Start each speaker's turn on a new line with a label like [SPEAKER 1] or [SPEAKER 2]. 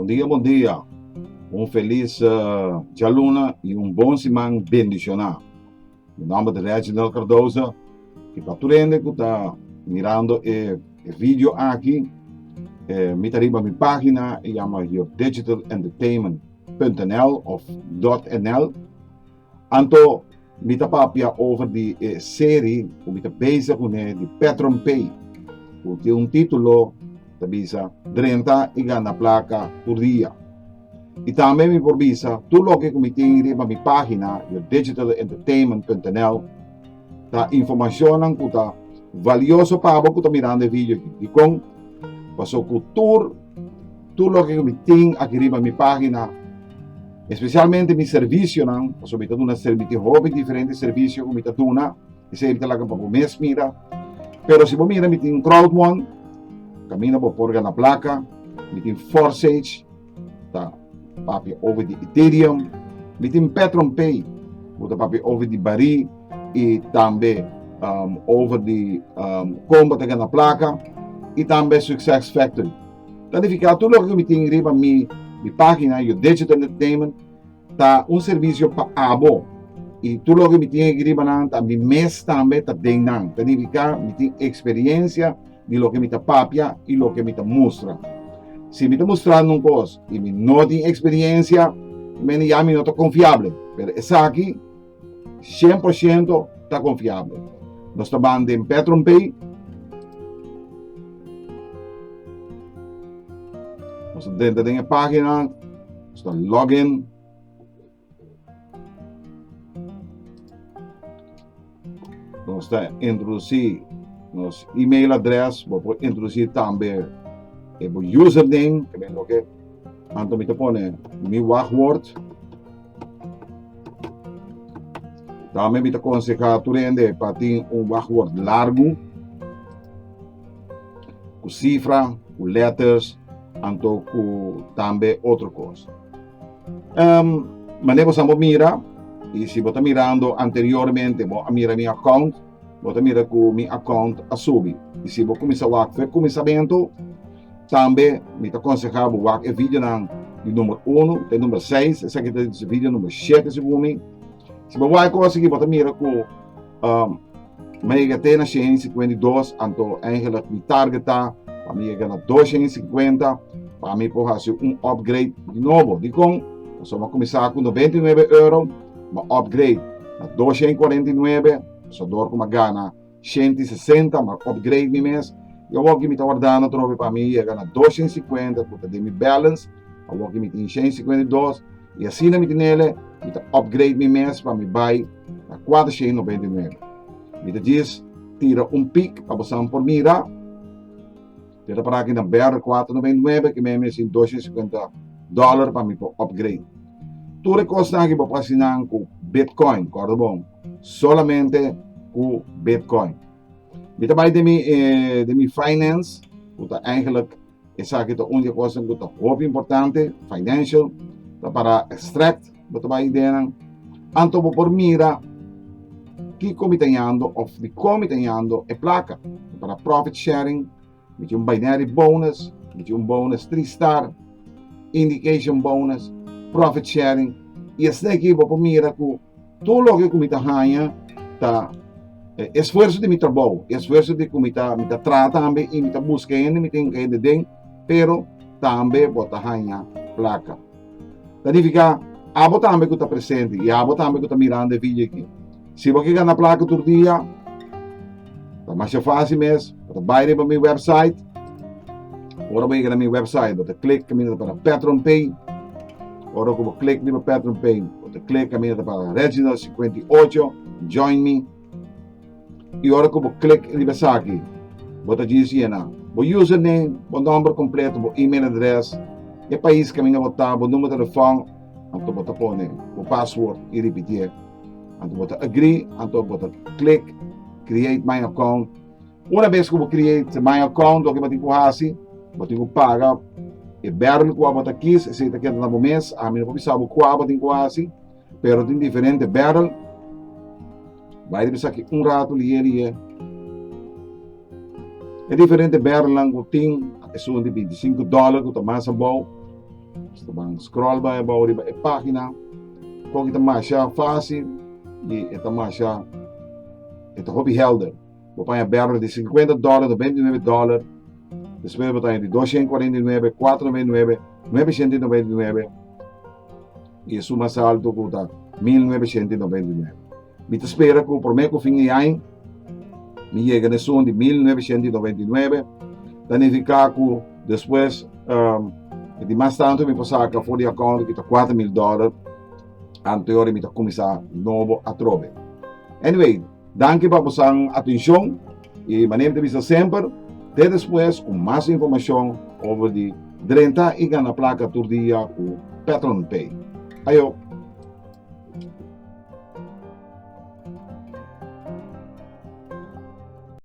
[SPEAKER 1] bom dia. Um feliz dia Luna e um bom semana bendicional. Meu nome é Reginald Cardoso, que para que está mirando o vídeo aqui, me arriba minha página, chama digitalentertainment.nl of .nl. Anto, me papia over die série, o me bezig com de Petron Pay, o que título, tabisa 30 e ganha placa por dia. E também me provisa, tudo que me tem na minha página, digitalentertainment.nl, tá informação que tá valioso para você que mirando o vídeo aqui. E com passou cultura, tudo que me tem aqui na minha página, especialmente meu serviço, não, passou me dando serviço, hobby diferentes serviços que me tá dando, e sempre lá que para o mês mira. Pero se você mira, me tem crowd1, caminha para pôr na placa, me tem Forsage, tá? Papi over de Ethereum, met een Petron Pay, wordt papi over die Bari e também over die combat na placa e também Success Factory. Dan fica tudo que me tem riba mi página, o Digital Entertainment, tá serviço para abo e tudo que me tem riba nan, tá mi mês também tá bem nan. Dan fica me tem experiência de lo que me tá papia e lo que me tá mostra. Se me está mostrando uma coisa e me não tem experiência, me já me não está confiável. Mas essa aqui, 100% está confiável. Nós estamos em Petron Pay. Nós estamos dentro da página. Nós login. Nós estamos introduzir nosso e-mail address. Vamos introduzir também o username, que bem ok. Anto me pone mi wachtwoord. Também me aconselha turende para ter wachtwoord largo, com cifra, com letters, anto com também outra coisa. Mas você mira, e se você mirando anteriormente, você mira meu account, você mira com meu account a subir. E se você começar a fazer começamento, também me aconselha o vídeo de número 1, de número 6, esse aqui é o vídeo número 7, se você vai conseguir, você mira com mega tena 152, então eigenlijk me targeta, para mim ganhar 250, para mim pode fazer upgrade de novo. De com, nós vamos começar com 99 €, mas upgrade a 249, só dor com gana 160, mas upgrade me mês. Eu vou aqui me guardando trove para mim, eu ganho 250, porque tem meu balance, eu vou aqui me tem 152, e assim me tem ele, me upgrade meu mês para me buy a 499. Me diz, tira pic para você por mira, tira para aqui na BR 499, que me mês em $250 para me upgrade. Tudo custa aqui para assinar com Bitcoin, correto bom? Solamente com Bitcoin. Met bij de mi finance, dat eigenlijk is eigenlijk de enige kosten dat hoop importante, financial, dat para extract, dat bij de anto por mira, que comitando of de comitando e placa para profit sharing, met een binary bonus, met een bonus 3-star, indication bonus, profit sharing, e esse daqui por mira que tudo que comitando tá esforço de mi trabalho, esforço de como me trata também e me busca ainda me tem que de pero também bota hanha placa. Daí fica abo também que está presente e abo também que está mirando o vídeo aqui. Se você quer na placa todo dia, tá mais fácil mesmo. Você vai para meu website, ora vai na meu website, você clica para Petron Pay, ora como clica no Petron Pay, você clica para Reginald 58, join me. E ora que você clica em essa aqui, você diz o username, o número completo, o e-mail address, e o país que você vai o número de telefone, então você põe o password e repetir. Então você agree, então você clica, create my account. Uma vez que você create my account, o que você tem que fazer, você tem que pagar e barrel que você quis, se você quer no mês, a mim não sabe qual você tem que fazer, pero tem diferente barrel. Vai pensar que rato ali é diferente barrel lang que tem, é só de $25 que está mais bom, Basta bang scroll ba ba a página, kung ito mais fácil e ito mais ito hobby helder. Botamos a barra de $50, $99, depois botamos de $249, $499, $999 e suma saldo custa $1999. Me espera que por meio que fim de ano me chega na soma de $1999, danificar que depois de mais tanto me passar que for de account que está $4.000, anterior me começar novo a trove. Anyway, danke para vossa atenção e manter vista sempre. Até depois com mais informação sobre de 30 e ganhar placa todo dia com Patreon Pay. Ayo.